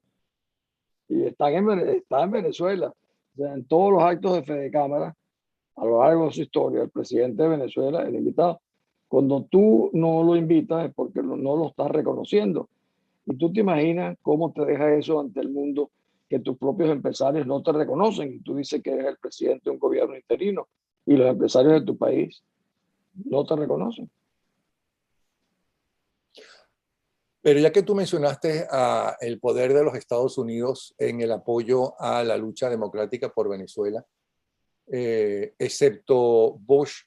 Y está en Venezuela. O sea, en todos los actos de Fede Cámara, a lo largo de su historia, el presidente de Venezuela, el invitado. Cuando tú no lo invitas es porque no lo estás reconociendo. Y tú te imaginas cómo te deja eso ante el mundo, que tus propios empresarios no te reconocen y tú dices que eres el presidente de un gobierno interino y los empresarios de tu país no te reconocen. Pero ya que tú mencionaste el poder de los Estados Unidos en el apoyo a la lucha democrática por Venezuela, excepto Bush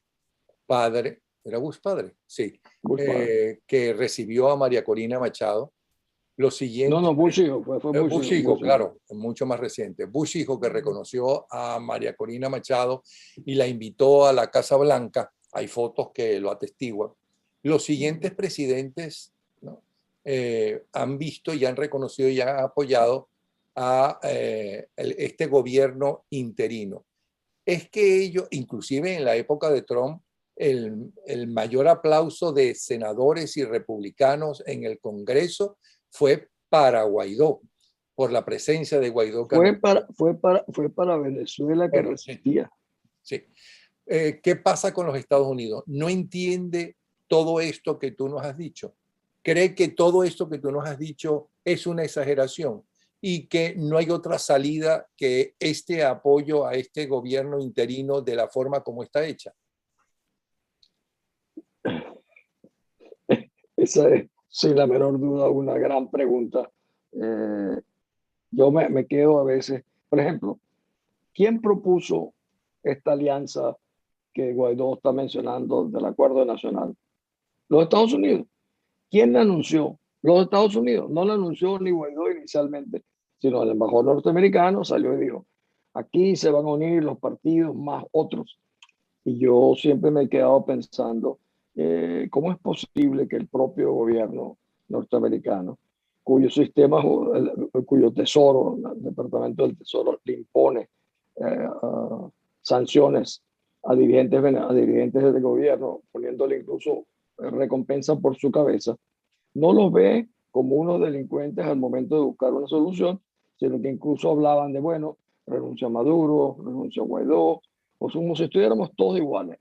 padre, ¿era Bush padre? Sí, Bush padre. que recibió a María Corina Machado. Lo No, siguiente, no, Bush hijo, fue Bush hijo, Bush hijo. claro, mucho más reciente. Bush hijo que reconoció a María Corina Machado y la invitó a la Casa Blanca. Hay fotos que lo atestiguan. Los siguientes presidentes, ¿no? Han visto y han reconocido y han apoyado a este gobierno interino. Es que ellos, inclusive en la época de Trump, el mayor aplauso de senadores y republicanos en el Congreso fue para Guaidó, por la presencia de Guaidó. Fue para Venezuela que Bueno, sí, resistía. sí. ¿Qué pasa con los Estados Unidos? No entiende todo esto que tú nos has dicho. Cree que todo esto que tú nos has dicho es una exageración y que no hay otra salida que este apoyo a este gobierno interino de la forma como está hecha. Esa es, sin la menor duda, una gran pregunta. Yo me quedo a veces, por ejemplo, ¿quién propuso esta alianza que Guaidó está mencionando del Acuerdo Nacional? Los Estados Unidos. ¿Quién la anunció? Los Estados Unidos. No la anunció ni Guaidó inicialmente, sino el embajador norteamericano salió y dijo, aquí se van a unir los partidos más otros. Y yo siempre me he quedado pensando, ¿cómo es posible que el propio gobierno norteamericano, cuyo sistema, cuyo tesoro, el Departamento del Tesoro, le impone sanciones a dirigentes del gobierno, poniéndole incluso recompensa por su cabeza, no los ve como unos delincuentes al momento de buscar una solución, sino que incluso hablaban de, bueno, renuncia a Maduro, renuncia a Guaidó, o como si estuviéramos todos iguales.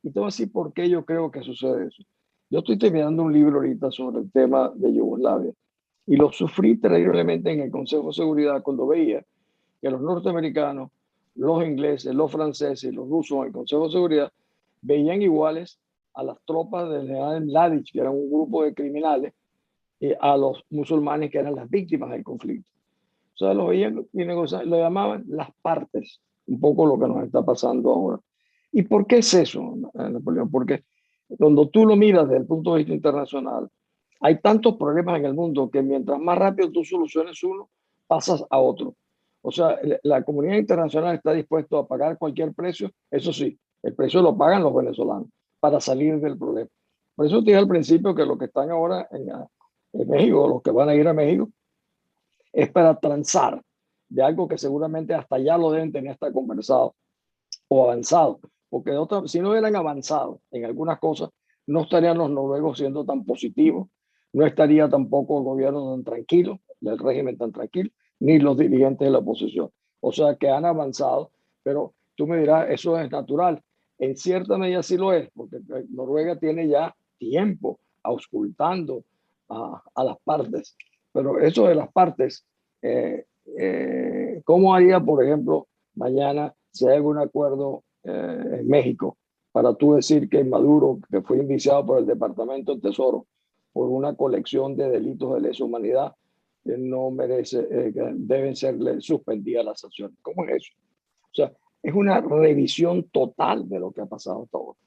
Y te voy a decir por qué yo creo que sucede eso. Yo estoy terminando un libro ahorita sobre el tema de Yugoslavia y lo sufrí terriblemente en el Consejo de Seguridad cuando veía que los norteamericanos, los ingleses, los franceses y los rusos en el Consejo de Seguridad veían iguales a las tropas del general Mladic, que eran un grupo de criminales, a los musulmanes, que eran las víctimas del conflicto. O sea, lo veían y lo llamaban las partes, un poco lo que nos está pasando ahora. ¿Y por qué es eso, Napoleón? Porque cuando tú lo miras desde el punto de vista internacional, hay tantos problemas en el mundo que mientras más rápido tú soluciones uno, pasas a otro. O sea, la comunidad internacional está dispuesta a pagar cualquier precio, eso sí, el precio lo pagan los venezolanos para salir del problema. Por eso te dije al principio que los que están ahora en México, los que van a ir a México, es para transar de algo que seguramente hasta ya lo deben tener hasta conversado o avanzado, porque si no hubieran avanzado en algunas cosas, no estarían los noruegos siendo tan positivos, no estaría tampoco el gobierno tan tranquilo, el régimen tan tranquilo, ni los dirigentes de la oposición. O sea que han avanzado, pero tú me dirás, eso es natural. En cierta medida sí lo es, porque Noruega tiene ya tiempo auscultando a las partes. Pero eso de las partes, ¿cómo haría, por ejemplo, mañana si hay algún acuerdo en México para tú decir que Maduro, que fue indiciado por el Departamento del Tesoro por una colección de delitos de lesa humanidad, no merece, que deben serle suspendidas las sanciones? ¿Cómo es eso? O sea, es una revisión total de lo que ha pasado hasta ahora.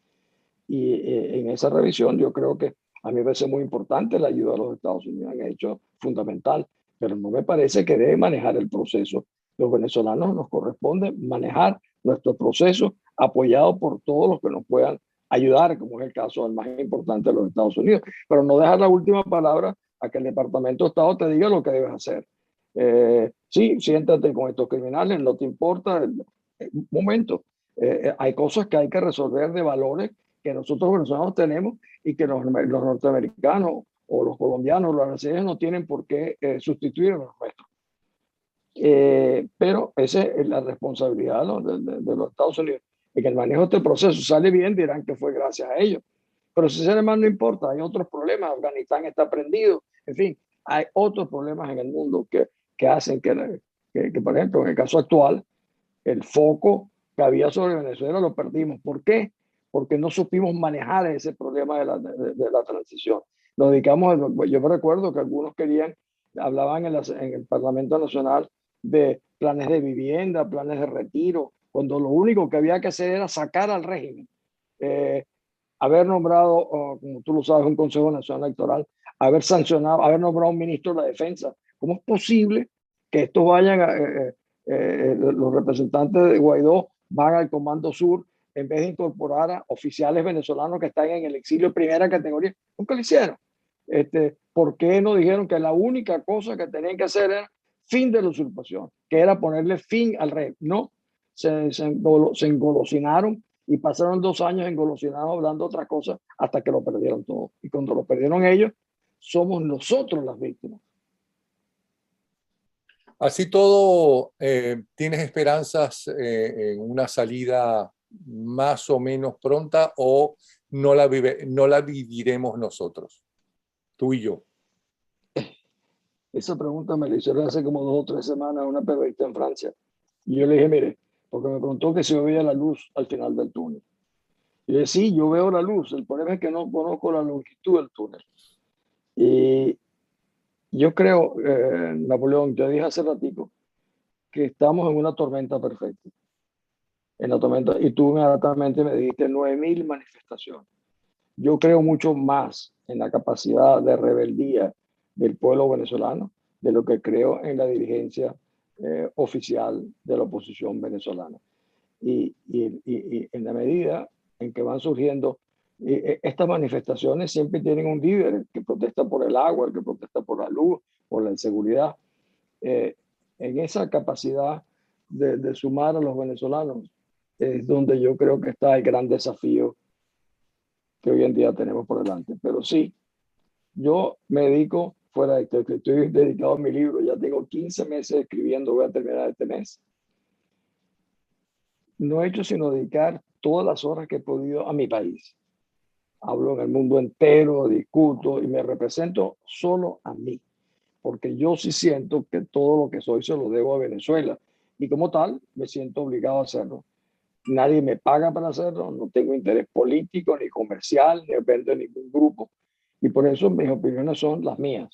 Y en esa revisión yo creo que a mí me parece muy importante la ayuda de los Estados Unidos, han hecho fundamental, pero no me parece que debe manejar el proceso. Los venezolanos nos corresponde manejar nuestro proceso apoyado por todos los que nos puedan ayudar, como es el caso del más importante de los Estados Unidos, pero no dejar la última palabra a que el Departamento de Estado te diga lo que debes hacer. Sí, siéntate con estos criminales, no te importa. Un momento, hay cosas que hay que resolver de valores que nosotros venezolanos tenemos y que los norteamericanos o los colombianos o los brasileños no tienen por qué sustituir a los nuestros. Pero esa es la responsabilidad de los Estados Unidos. Y que el manejo de este proceso sale bien, dirán que fue gracias a ellos. Pero sinceramente no importa, hay otros problemas. Afganistán está prendido, en fin, hay otros problemas en el mundo que hacen que, por ejemplo, en el caso actual, el foco que había sobre Venezuela lo perdimos. ¿Por qué? Porque no supimos manejar ese problema de la transición. Nos dedicamos, yo me recuerdo que algunos hablaban en el Parlamento Nacional de planes de vivienda, planes de retiro, cuando lo único que había que hacer era sacar al régimen. Haber nombrado, como tú lo sabes, un Consejo Nacional Electoral, haber sancionado, haber nombrado un ministro de la Defensa. ¿Cómo es posible que estos vayan los representantes de Guaidó van al Comando Sur en vez de incorporar a oficiales venezolanos que están en el exilio primera categoría? Nunca lo hicieron. ¿Por qué no dijeron que la única cosa que tenían que hacer era fin de la usurpación, que era ponerle fin al rey? No, se engolosinaron y pasaron 2 años engolosinados hablando otra cosa hasta que lo perdieron todo. Y cuando lo perdieron ellos, somos nosotros las víctimas. Así todo, ¿tienes esperanzas en una salida más o menos pronta o no la viviremos nosotros, tú y yo? Esa pregunta me la hicieron hace como 2 o 3 semanas una periodista en Francia. Y yo le dije, mire, porque me preguntó que si yo veía la luz al final del túnel. Y yo dije, sí, yo veo la luz. El problema es que no conozco la longitud del túnel. Y yo creo, Napoleón, te dije hace ratico, que estamos en una tormenta perfecta. En la tormenta, y tú inmediatamente me dijiste 9.000 manifestaciones. Yo creo mucho más en la capacidad de rebeldía del pueblo venezolano de lo que creo en la dirigencia oficial de la oposición venezolana. Y en la medida en que van surgiendo estas manifestaciones, siempre tienen un líder, el que protesta por el agua, el que protesta por la luz, por la inseguridad. En esa capacidad de sumar a los venezolanos es donde yo creo que está el gran desafío que hoy en día tenemos por delante. Pero sí, yo me dedico, fuera de que estoy dedicado a mi libro, ya tengo 15 meses escribiendo, voy a terminar este mes. No he hecho sino dedicar todas las horas que he podido a mi país. Hablo en el mundo entero, discuto y me represento solo a mí, porque yo sí siento que todo lo que soy se lo debo a Venezuela y como tal me siento obligado a hacerlo. Nadie me paga para hacerlo, no tengo interés político ni comercial, ni dependo de ningún grupo. Y por eso mis opiniones son las mías.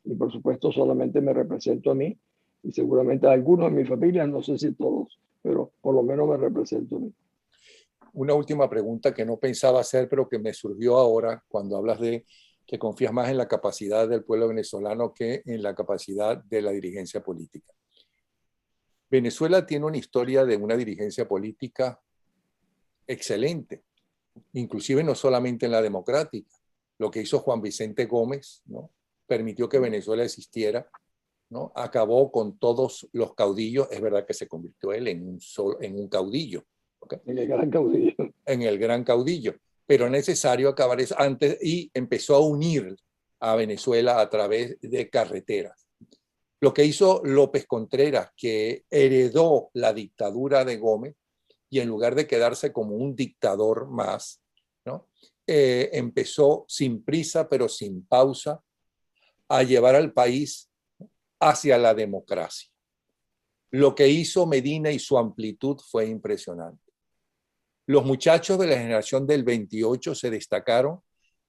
Y por supuesto solamente me represento a mí y seguramente a algunos de mi familia, no sé si todos, pero por lo menos me represento a mí. Una última pregunta que no pensaba hacer, pero que me surgió ahora cuando hablas de que confías más en la capacidad del pueblo venezolano que en la capacidad de la dirigencia política. Venezuela tiene una historia de una dirigencia política excelente, inclusive no solamente en la democrática. Lo que hizo Juan Vicente Gómez, ¿no?, permitió que Venezuela existiera, ¿no? Acabó con todos los caudillos. Es verdad que se convirtió él en un caudillo. ¿Okay? En el gran caudillo. En el gran caudillo. Pero es necesario acabar eso antes y empezó a unir a Venezuela a través de carreteras. Lo que hizo López Contreras, que heredó la dictadura de Gómez y en lugar de quedarse como un dictador más, ¿no?, empezó sin prisa pero sin pausa a llevar al país hacia la democracia. Lo que hizo Medina y su amplitud fue impresionante. Los muchachos de la generación del 28 se destacaron,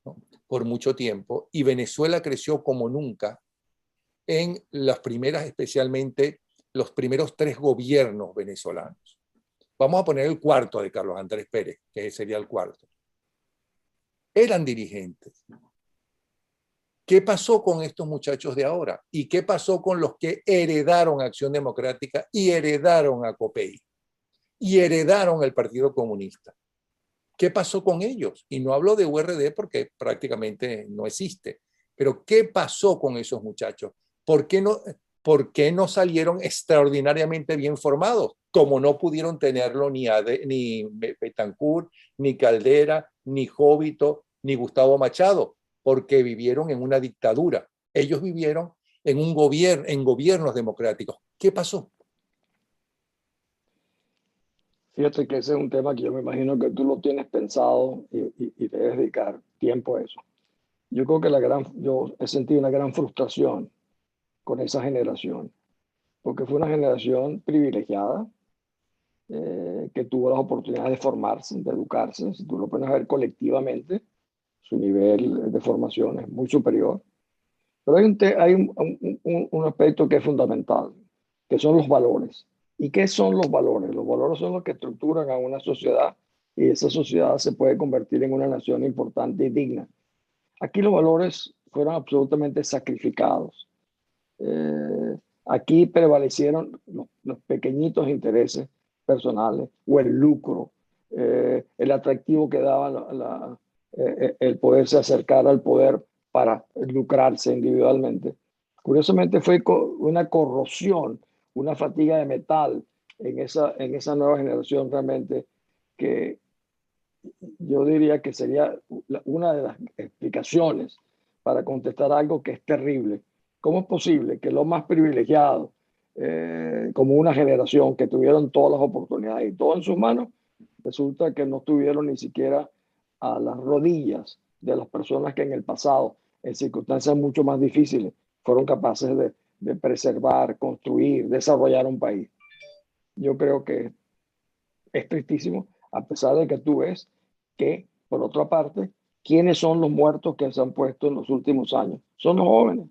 ¿no?, por mucho tiempo y Venezuela creció como nunca en las primeras, especialmente los primeros 3 gobiernos venezolanos. vamos a poner el cuarto de Carlos Andrés Pérez, que sería el cuarto, eran dirigentes. ¿Qué pasó con estos muchachos de ahora? ¿Y qué pasó con los que heredaron Acción Democrática y heredaron a COPEI y heredaron el Partido Comunista? ¿Qué pasó con ellos? Y no hablo de URD porque prácticamente no existe. Pero ¿qué pasó con esos muchachos? ¿Por qué no salieron extraordinariamente bien formados? Como no pudieron tenerlo ni Betancourt, ni Caldera, ni Jovito, ni Gustavo Machado, porque vivieron en una dictadura. Ellos vivieron en gobiernos democráticos. ¿Qué pasó? Fíjate que ese es un tema que yo me imagino que tú lo tienes pensado y debes dedicar tiempo a eso. Yo creo que yo he sentido una gran frustración con esa generación, porque fue una generación privilegiada que tuvo las oportunidades de formarse, de educarse. Si tú lo pones a ver colectivamente, su nivel de formación es muy superior. Pero hay un aspecto que es fundamental, que son los valores. ¿Y qué son los valores? Los valores son los que estructuran a una sociedad y esa sociedad se puede convertir en una nación importante y digna. Aquí los valores fueron absolutamente sacrificados. Aquí prevalecieron los pequeñitos intereses personales o el lucro, el atractivo que daba el poderse acercar al poder para lucrarse individualmente. Curiosamente fue una corrosión, una fatiga de metal en esa nueva generación realmente que yo diría que sería una de las explicaciones para contestar algo que es terrible. ¿Cómo es posible que los más privilegiados, como una generación que tuvieron todas las oportunidades y todo en sus manos, resulta que no tuvieron ni siquiera a las rodillas de las personas que en el pasado, en circunstancias mucho más difíciles, fueron capaces de preservar, construir, desarrollar un país? Yo creo que es tristísimo, a pesar de que tú ves que, por otra parte, ¿quiénes son los muertos que se han puesto en los últimos años? Son los jóvenes.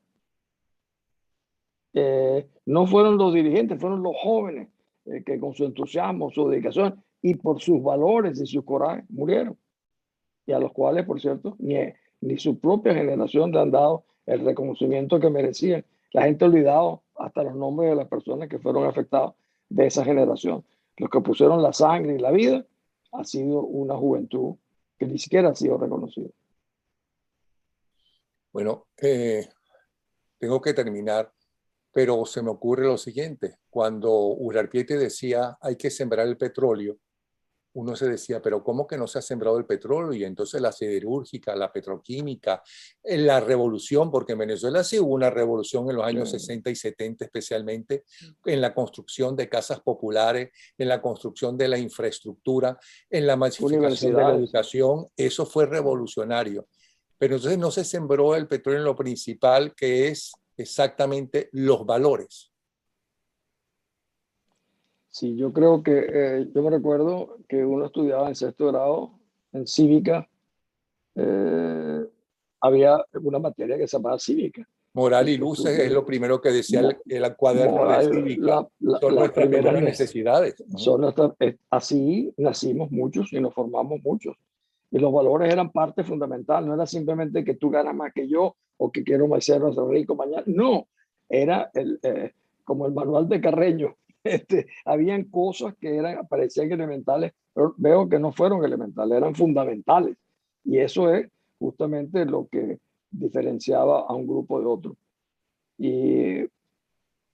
No fueron los dirigentes, fueron los jóvenes que con su entusiasmo, su dedicación y por sus valores y su coraje murieron. Y a los cuales, por cierto, ni su propia generación le han dado el reconocimiento que merecían. La gente ha olvidado hasta los nombres de las personas que fueron afectadas de esa generación. Los que pusieron la sangre y la vida ha sido una juventud que ni siquiera ha sido reconocida. Bueno, tengo que terminar, pero se me ocurre lo siguiente. Cuando Urartieta decía hay que sembrar el petróleo, uno se decía, pero ¿cómo que no se ha sembrado el petróleo? Y entonces la siderúrgica, la petroquímica, la revolución, porque en Venezuela sí hubo una revolución en los años 60 y 70, especialmente en la construcción de casas populares, en la construcción de la infraestructura, en la masificación de la educación. Eso fue revolucionario. Pero entonces no se sembró el petróleo en lo principal, que es exactamente los valores. Sí, yo creo que yo me recuerdo que uno estudiaba en sexto grado en cívica, había una materia que se llamaba cívica. Moral y luces es lo primero que decía el cuaderno de cívica. Son nuestras primeras necesidades. Así nacimos muchos y nos formamos muchos. Y los valores eran parte fundamental. No era simplemente que tú ganas más que yo o que quiero ser rico mañana. No, era como el manual de Carreño. Habían cosas que parecían elementales, pero veo que no fueron elementales, eran fundamentales. Y eso es justamente lo que diferenciaba a un grupo de otro. Y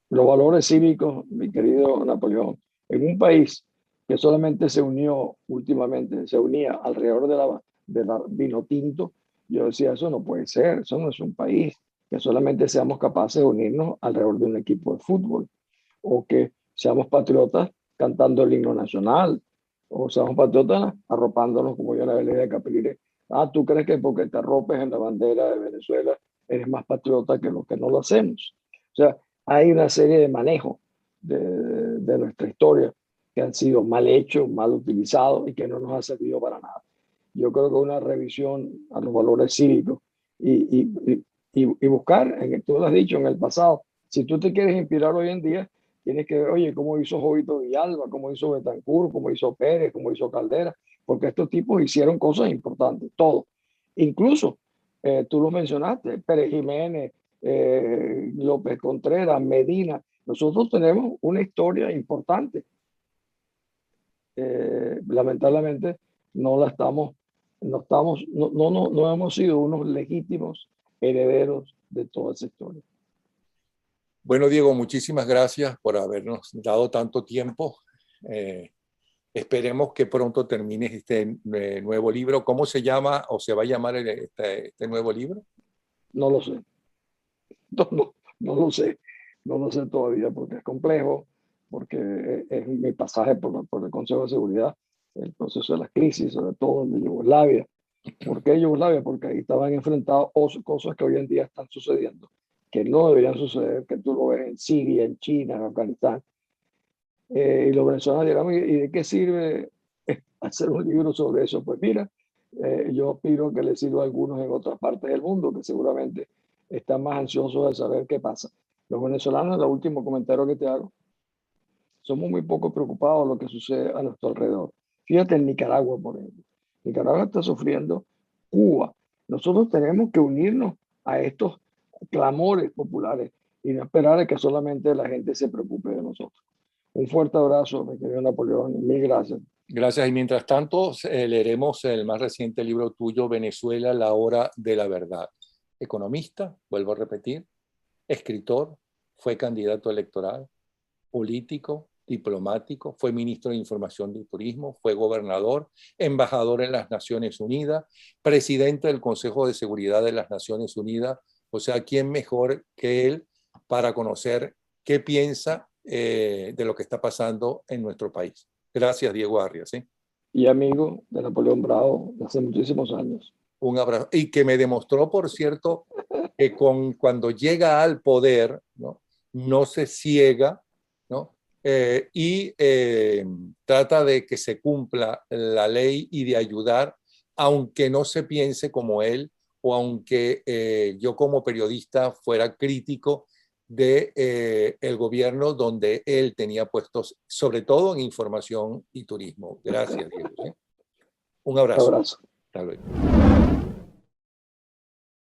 los valores cívicos, mi querido Napoleón, en un país que solamente se unió últimamente, se unía alrededor de la vino tinto, yo decía, eso no puede ser, eso no es un país, que solamente seamos capaces de unirnos alrededor de un equipo de fútbol, o que seamos patriotas cantando el himno nacional, o seamos patriotas arropándonos como yo la ley de Capriles. Ah, ¿tú crees que porque te arropes en la bandera de Venezuela eres más patriota que los que no lo hacemos? O sea, hay una serie de manejos de nuestra historia que han sido mal hechos, mal utilizados y que no nos ha servido para nada. Yo creo que una revisión a los valores cívicos y buscar, tú lo has dicho en el pasado, si tú te quieres inspirar hoy en día, tienes que ver, oye, cómo hizo Jovito Villalba, cómo hizo Betancur, cómo hizo Pérez, cómo hizo Caldera, porque estos tipos hicieron cosas importantes, todo. Incluso, tú lo mencionaste, Pérez Jiménez, López Contreras, Medina. Nosotros tenemos una historia importante. Lamentablemente no la estamos, no hemos sido unos legítimos herederos de toda esa historia. Bueno, Diego, muchísimas gracias por habernos dado tanto tiempo. Esperemos que pronto termines este nuevo libro. ¿Cómo se llama o se va a llamar este nuevo libro? No lo sé. No lo sé. No lo sé todavía porque es complejo, porque es mi pasaje por el Consejo de Seguridad, el proceso de las crisis, sobre todo en Yugoslavia. ¿Por qué Yugoslavia? Porque ahí estaban enfrentados cosas que hoy en día están sucediendo, que no deberían suceder, que tú lo ves en Siria, en China, en Afganistán. Y los venezolanos dirán, ¿y de qué sirve hacer un libro sobre eso? Pues mira, yo aspiro que le sirva a algunos en otras partes del mundo que seguramente están más ansiosos de saber qué pasa. Los venezolanos, el último comentario que te hago, somos muy poco preocupados de lo que sucede a nuestro alrededor. Fíjate en Nicaragua, por ejemplo. Nicaragua está sufriendo, Cuba. Nosotros tenemos que unirnos a estos clamores populares y no esperar a que solamente la gente se preocupe de nosotros. Un fuerte abrazo, mi querido Napoleón. Mil gracias. Gracias. Y mientras tanto, leeremos el más reciente libro tuyo, Venezuela, la hora de la verdad. Economista, vuelvo a repetir, escritor, fue candidato electoral, político, diplomático, fue ministro de Información y Turismo, fue gobernador, embajador en las Naciones Unidas, presidente del Consejo de Seguridad de las Naciones Unidas. O sea, ¿quién mejor que él para conocer qué piensa de lo que está pasando en nuestro país? Gracias, Diego Arias. ¿Sí? Y amigo de Napoleón Bravo de hace muchísimos años. Un abrazo. Y que me demostró, por cierto, que cuando llega al poder, no se ciega, ¿no? Trata de que se cumpla la ley y de ayudar, aunque no se piense como él o aunque yo como periodista fuera crítico de el gobierno donde él tenía puestos, sobre todo en información y turismo. Gracias, Diego. ¿Sí? Un abrazo. Abrazo. Hasta luego.